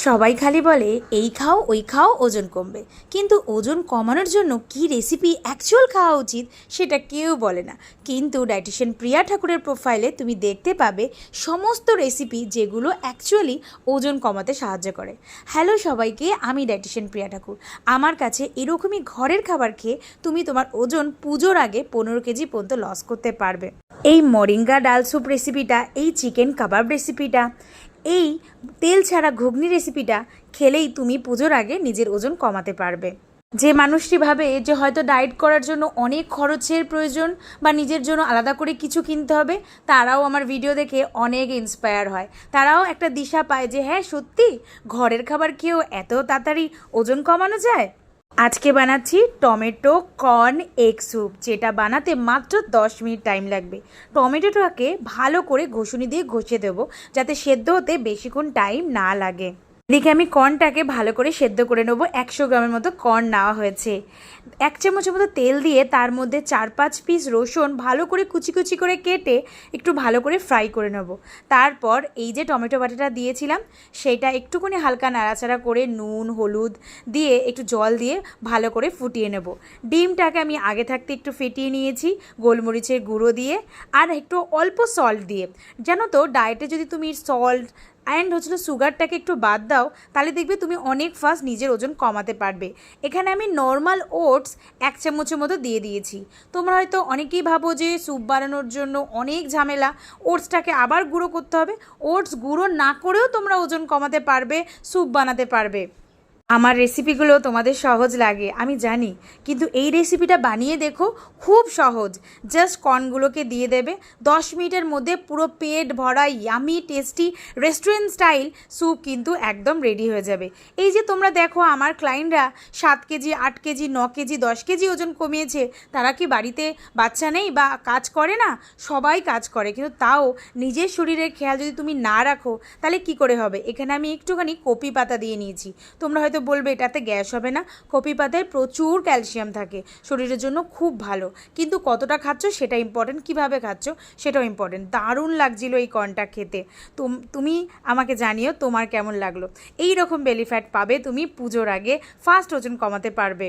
সবাই খালি বলে এই খাও ওই খাও ওজন কমবে, কিন্তু ওজন কমানোর জন্য কি রেসিপি অ্যাকচুয়াল খাওয়া উচিত সেটা কেউ বলে না। কিন্তু ডায়েটিশিয়ান প্রিয়া ঠাকুরের প্রোফাইলে তুমি দেখতে পাবে সমস্ত রেসিপি যেগুলো অ্যাকচুয়ালি ওজন কমাতে সাহায্য করে। হ্যালো সবাইকে, আমি ডায়েটিশিয়ান প্রিয়া ঠাকুর। আমার কাছে এরকমই ঘরের খাবার খেয়ে তুমি তোমার ওজন পুজোর আগে 15 কেজি পর্যন্ত লস করতে পারবে। এই মরিঙ্গা ডাল স্যুপ রেসিপিটা, এই চিকেন কাবাব রেসিপিটা, এই তেল ছাড়া ঘুগনি রেসিপিটা খেলেই তুমি পুজোর আগে নিজের ওজন কমাতে পারবে। যে মানুষটি ভাবে যে হয়তো ডায়েট করার জন্য অনেক খরচের প্রয়োজন বা নিজের জন্য আলাদা করে কিছু কিনতে হবে, তারাও আমার ভিডিও দেখে অনেক ইন্সপায়ার হয়। তারাও একটা দিশা পায় যে হ্যাঁ সত্যি ঘরের খাবার খেয়েও এত তাড়াতাড়ি ওজন কমানো যায়। আজকে বানাচ্ছি টমেটো কর্ন এগ স্যুপ, যেটা বানাতে মাত্র 10 মিনিট টাইম লাগবে। টমেটোটাকে ভালো করে ঘষুনি দিয়ে ঘষে দেবো যাতে সেদ্ধ হতে বেশিক্ষণ টাইম না লাগে। এদিকে আমি কর্নটাকে ভালো করে সেদ্ধ করে নেবো। 100 গ্রামের মতো কর্ন নেওয়া হয়েছে। 1 চামচের মতো তেল দিয়ে তার মধ্যে 4-5 পিস রসুন ভালো করে কুচি কুচি করে কেটে একটু ভালো করে ফ্রাই করে নেব। তারপর এই যে টমেটো বাটাটা দিয়েছিলাম সেটা একটুখানি হালকা নাড়াচাড়া করে নুন হলুদ দিয়ে একটু জল দিয়ে ভালো করে ফুটিয়ে নেব। ডিমটাকে আমি আগে থাকতে একটু ফেটিয়ে নিয়েছি গোলমরিচের গুঁড়ো দিয়ে আর একটু অল্প সল্ট দিয়ে। জানো তো ডায়েটে যদি তুমি সল্ট অ্যান্ড সুগারটাকে একটু বাদ দাও তাহলে দেখবে তুমি অনেক ফাস্ট নিজের ওজন কমাতে পারবে। এখানে আমি নর্মাল ওটস 1 চামচের মতো দিয়ে দিয়েছি। তোমরা হয়তো অনেকেই ভাবো যে স্যুপ বানানোর জন্য অনেক ঝামেলা, ওটসটাকে আবার গুঁড়ো করতে হবে। ওটস গুঁড়ো না করেও তোমরা ওজন কমাতে পারবে, স্যুপ বানাতে পারবে। আমার রেসিপিগুলো তোমাদের সহজ লাগে আমি জানি, কিন্তু এই রেসিপিটা বানিয়ে দেখো, খুব সহজ। জাস্ট কর্নগুলোকে দিয়ে দেবে, 10 মিনিটের মধ্যে পুরো পেট ভরা yummy tasty restaurant style soup কিন্তু একদম রেডি হয়ে যাবে। এই যে তোমরা দেখো আমার ক্লায়েন্টরা 7 কেজি 8 কেজি 9 কেজি 10 কেজি ওজন কমিয়েছে, তারা কি বাড়িতে বাচ্চা নেই বা কাজ করে না? সবাই কাজ করে, কিন্তু তাও নিজের শরীরের খেয়াল যদি তুমি না রাখো তাহলে কি করে হবে। এখানে আমি একটুখানি কপি পাতা দিয়ে নিয়েছি। তোমরা হয়তো বলবে এটাতে গ্যাস হবে না, কপি পাতায় প্রচুর ক্যালসিয়াম থাকে, শরীরের জন্য খুব ভালো। কিন্তু কতটা খাচ্ছ সেটা ইম্পর্টেন্ট, কীভাবে খাচ্ছ সেটাও ইম্পর্টেন্ট। দারুণ লাগছিল এই কর্নটা খেতে। তুমি আমাকে জানিও তোমার কেমন লাগলো। এই রকম বেলি ফ্যাট পাবে তুমি পুজোর আগে, ফাস্ট ওজন কমাতে পারবে।